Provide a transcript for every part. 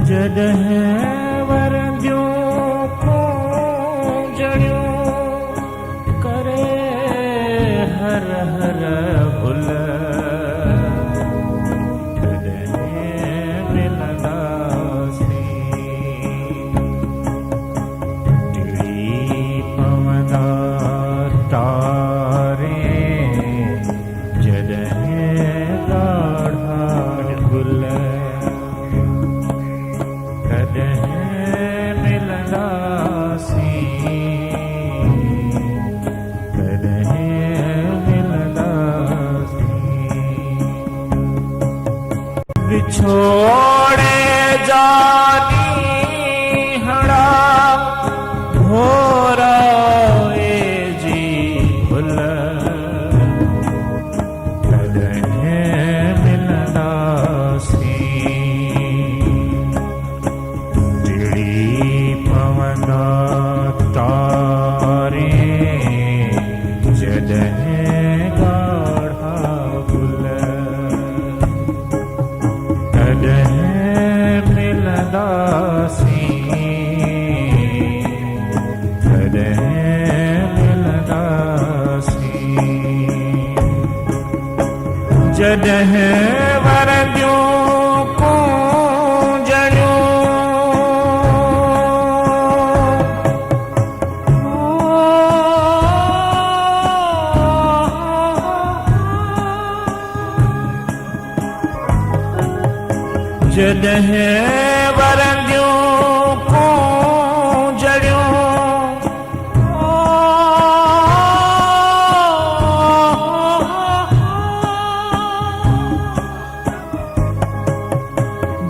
जॾहिं वरंदियूं जड़ियूं करे हर हर भुल तॾहिं मिलंदासीं टिड़ी पवंदा तारे जॾहिं ॻाढ़ा गुल छोड़े जानी हड़ा भोरा जी भुल तॾहिं मिलंदासीं टिड़ी पवंदा तारे जॾहिं ॻाढ़ा गुल तॾहिं मिलंदासीं तॾहिं मिलंदासीं जॾहिं वरंदियूं जॾहिं वरंदियूं जड़ियूं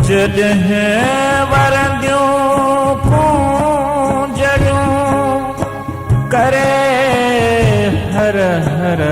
जॾहिं वरंदियूं जड़ियूं करे हर हर